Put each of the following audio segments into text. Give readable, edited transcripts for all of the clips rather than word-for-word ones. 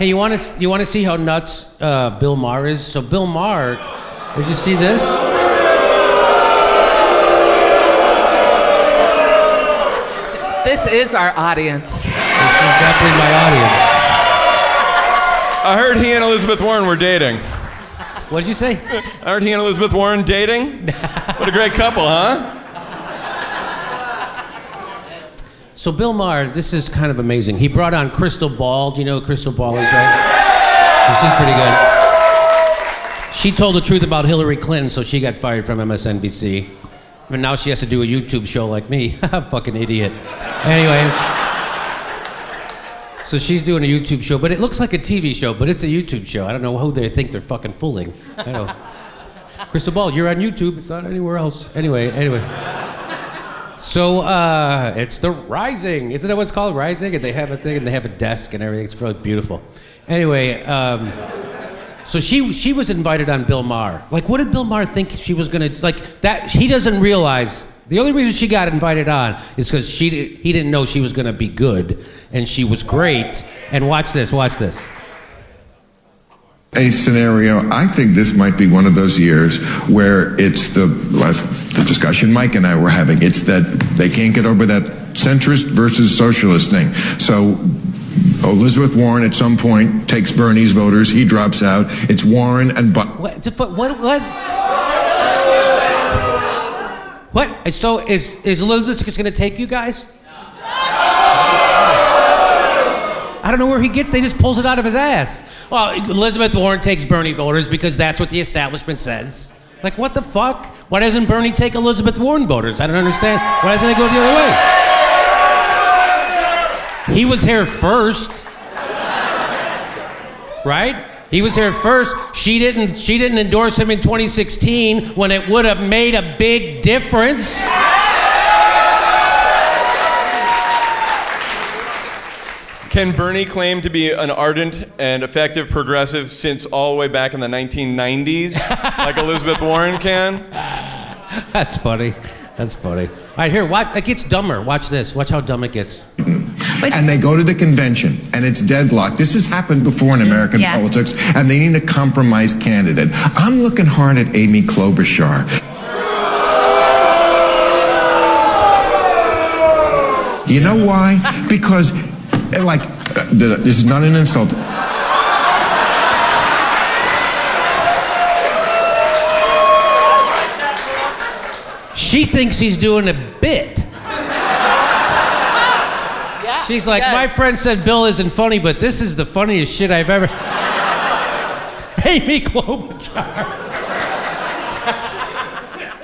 Hey, you want to see how nuts Bill Maher is? So Bill Maher, did you see this? This is our audience. This is definitely my audience. I heard he and Elizabeth Warren were dating. What did you say? I heard he and Elizabeth Warren dating. What a great couple, huh? So Bill Maher, this is kind of amazing. He brought on Krystal. Do you know who Krystal is, right? She's pretty good. She told the truth about Hillary Clinton, so she got fired from MSNBC. And now she has to do a YouTube show like me. Fucking idiot. Anyway. So she's doing a YouTube show, but it looks like a TV show, but it's a YouTube show. I don't know who they think they're fucking fooling. I know. Krystal, you're on YouTube. It's not anywhere else. Anyway. So it's the Rising. Isn't that what it's called? Rising? And they have a thing and they have a desk and everything. It's really beautiful. Anyway, so she was invited on Bill Maher. Like, what did Bill Maher think she was gonna, like, that, he doesn't realize, the only reason she got invited on is because he didn't know she was gonna be good, and she was great. And watch this. A scenario, I think this might be one of those years where it's the discussion Mike and I were having, it's that they can't get over that centrist versus socialist thing. So Elizabeth Warren at some point takes Bernie's voters, he drops out. It's Warren and What? So is Elizabeth just gonna take you guys? I don't know where he gets, they just pulls it out of his ass. Well, Elizabeth Warren takes Bernie voters because that's what the establishment says. Like, what the fuck? Why doesn't Bernie take Elizabeth Warren voters? I don't understand. Why doesn't it go the other way? He was here first. Right? He was here first. She didn't endorse him in 2016 when it would have made a big difference. Can Bernie claim to be an ardent and effective progressive since all the way back in the 1990s, like Elizabeth Warren can? That's funny. All right, here, watch. It gets dumber. Watch this. Watch how dumb it gets. and they go to the convention and it's deadlocked. This has happened before in American politics, and they need a compromise candidate. I'm looking hard at Amy Klobuchar. You know why? Because, like, this is not an insult. She thinks he's doing a bit. Yeah, she's like, my friend said Bill isn't funny, but this is the funniest shit I've ever... Amy Klobuchar.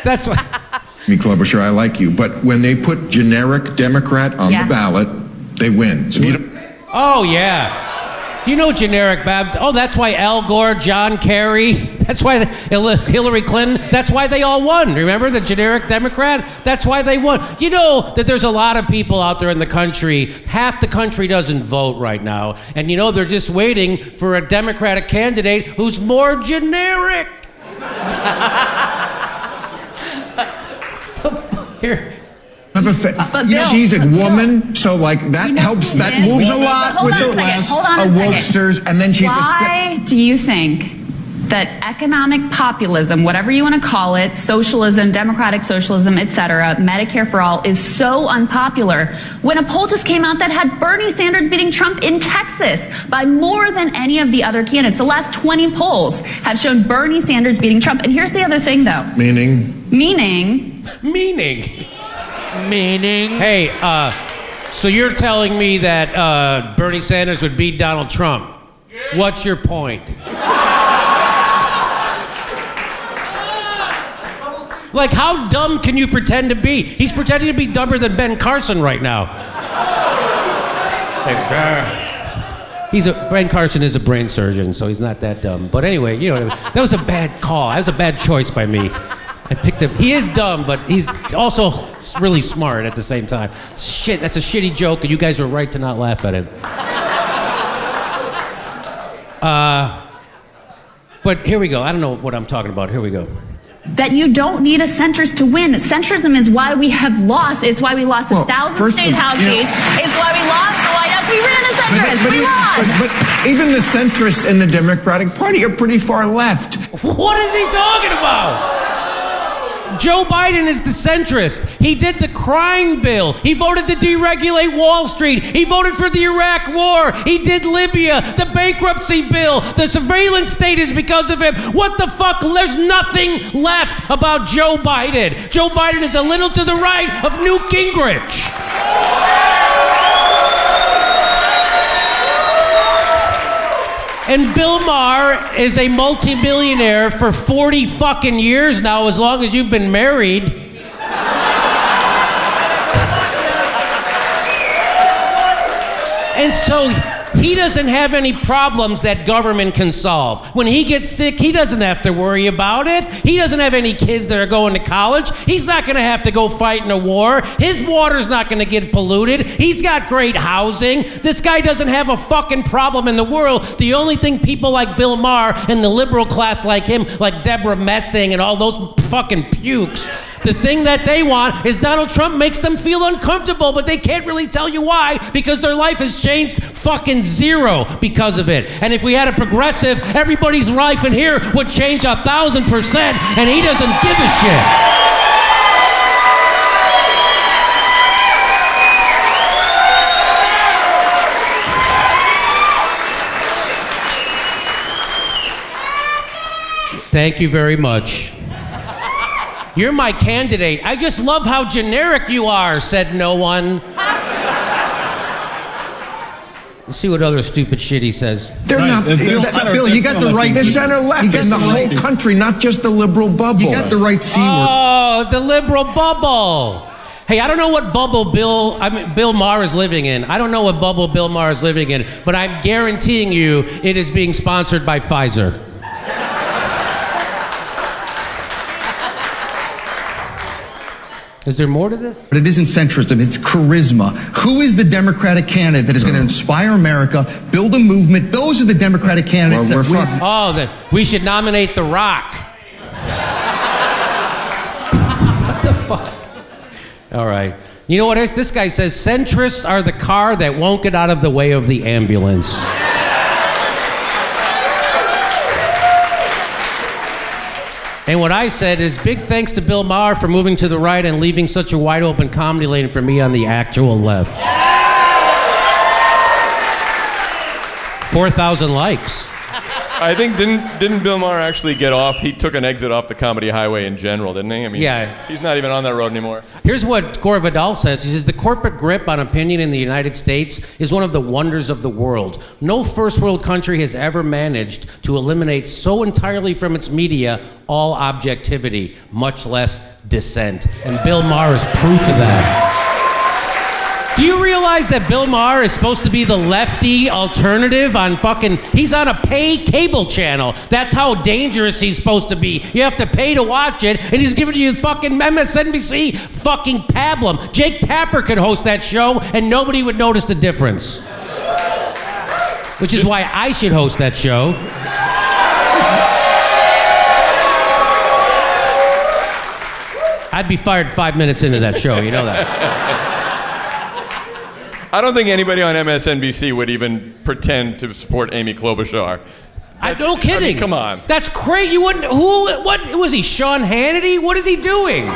That's what... Amy Klobuchar, I like you, but when they put generic Democrat on the ballot, they win. So you don't... Oh, yeah. You know generic Bab. Oh, that's why Al Gore, John Kerry, that's why Hillary Clinton, that's why they all won. Remember the generic Democrat? That's why they won. You know that there's a lot of people out there in the country, half the country doesn't vote right now, and you know they're just waiting for a Democratic candidate who's more generic. Here. She's a woman, so like that helps. That moves a lot with the wokesters, and then she's Why do you think that economic populism, whatever you want to call it, socialism, democratic socialism, etc., Medicare for all, is so unpopular when a poll just came out that had Bernie Sanders beating Trump in Texas by more than any of the other candidates? The last 20 polls have shown Bernie Sanders beating Trump. And here's the other thing, though. Meaning. Hey, so you're telling me that Bernie Sanders would beat Donald Trump. What's your point? Like, how dumb can you pretend to be? He's pretending to be dumber than Ben Carson right now. Ben Carson is a brain surgeon, so he's not that dumb. But anyway, you know, that was a bad call. That was a bad choice by me. I picked him. He is dumb, but he's also really smart at the same time. Shit, that's a shitty joke, and you guys were right to not laugh at him. But here we go. I don't know what I'm talking about. Here we go. That you don't need a centrist to win. Centrism is why we have lost. It's why we lost 1,000 state house seats. It's why we lost the White House. We ran a centrist centrists. We won. But even the centrists in the Democratic Party are pretty far left. What is he talking about? Joe Biden is the centrist. He did the crime bill. He voted to deregulate Wall Street. He voted for the Iraq War. He did Libya, the bankruptcy bill. The surveillance state is because of him. What the fuck? There's nothing left about Joe Biden. Joe Biden is a little to the right of Newt Gingrich. And Bill Maher is a multimillionaire for 40 fucking years now, as long as you've been married. And so he doesn't have any problems that government can solve. When he gets sick, he doesn't have to worry about it. He doesn't have any kids that are going to college. He's not going to have to go fight in a war. His water's not going to get polluted. He's got great housing. This guy doesn't have a fucking problem in the world. The only thing people like Bill Maher and the liberal class like him, like Deborah Messing and all those fucking pukes, the thing that they want is Donald Trump makes them feel uncomfortable, but they can't really tell you why, because their life has changed fucking zero because of it. And if we had a progressive, everybody's life in here would change 1,000%, and he doesn't give a shit. Thank you very much. You're my candidate. I just love how generic you are, said no one. Let's see what other stupid shit he says. They're not. Bill, you got the right. They're center left in the whole country, not just the liberal bubble. You got the right C word. Oh, the liberal bubble. Hey, I don't know what bubble Bill Maher is living in. I don't know what bubble Bill Maher is living in, but I'm guaranteeing you it is being sponsored by Pfizer. Is there more to this? But it isn't centrism, it's charisma. Who is the Democratic candidate that is going to inspire America, build a movement? Those are the Democratic candidates that win. Oh, we should nominate The Rock. What the fuck? All right. You know what this guy says? Centrists are the car that won't get out of the way of the ambulance. And what I said is, big thanks to Bill Maher for moving to the right and leaving such a wide open comedy lane for me on the actual left. 4,000 likes. I think didn't Bill Maher actually get off? He took an exit off the comedy highway in general, didn't he? I mean, yeah. He's not even on that road anymore. Here's what Gore Vidal says. He says, the corporate grip on opinion in the United States is one of the wonders of the world. No first world country has ever managed to eliminate so entirely from its media all objectivity, much less dissent. And Bill Maher is proof of that. Do you realize that Bill Maher is supposed to be the lefty alternative on fucking... He's on a pay cable channel. That's how dangerous he's supposed to be. You have to pay to watch it, and he's giving you fucking MSNBC fucking pablum. Jake Tapper could host that show, and nobody would notice the difference. Which is why I should host that show. I'd be fired 5 minutes into that show, you know that. I don't think anybody on MSNBC would even pretend to support Amy Klobuchar. No kidding. I mean, come on. That's crazy. You wouldn't. What was he? Sean Hannity? What is he doing?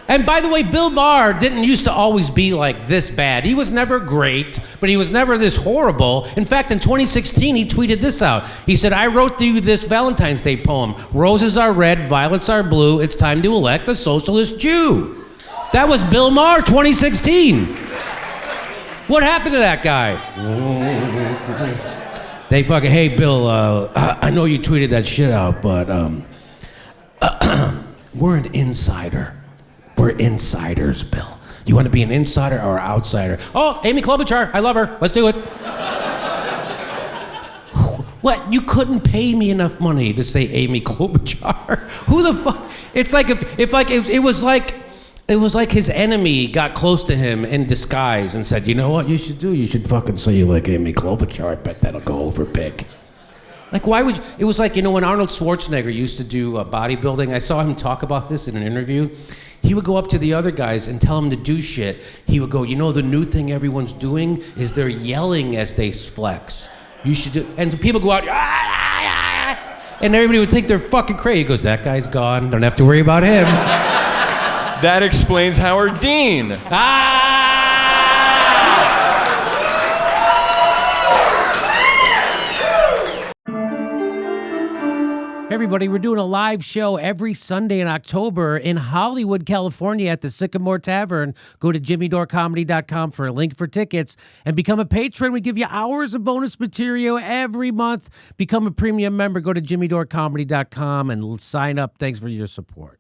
And by the way, Bill Maher didn't used to always be like this bad. He was never great, but he was never this horrible. In fact, in 2016, he tweeted this out. He said, I wrote you this Valentine's Day poem. Roses are red, violets are blue. It's time to elect a socialist Jew. That was Bill Maher, 2016. What happened to that guy? They fucking, hey, Bill, I know you tweeted that shit out, but we're an insider. We're insiders, Bill. You want to be an insider or an outsider? Oh, Amy Klobuchar, I love her. Let's do it. What? You couldn't pay me enough money to say Amy Klobuchar? Who the fuck? It's like it was like his enemy got close to him in disguise and said, you know what you should do? You should fucking say you like Amy Klobuchar. I bet that'll go over big. Like, why would you? It was like, when Arnold Schwarzenegger used to do bodybuilding, I saw him talk about this in an interview. He would go up to the other guys and tell them to do shit. He would go, the new thing everyone's doing is they're yelling as they flex. You should do, and the people go out, and everybody would think they're fucking crazy. He goes, that guy's gone, don't have to worry about him. That explains Howard Dean. Everybody, we're doing a live show every Sunday in October in Hollywood, California at the Sycamore Tavern. Go to jimmydorecomedy.com for a link for tickets and become a patron. We give you hours of bonus material every month. Become a premium member. Go to jimmydorecomedy.com and sign up. Thanks for your support.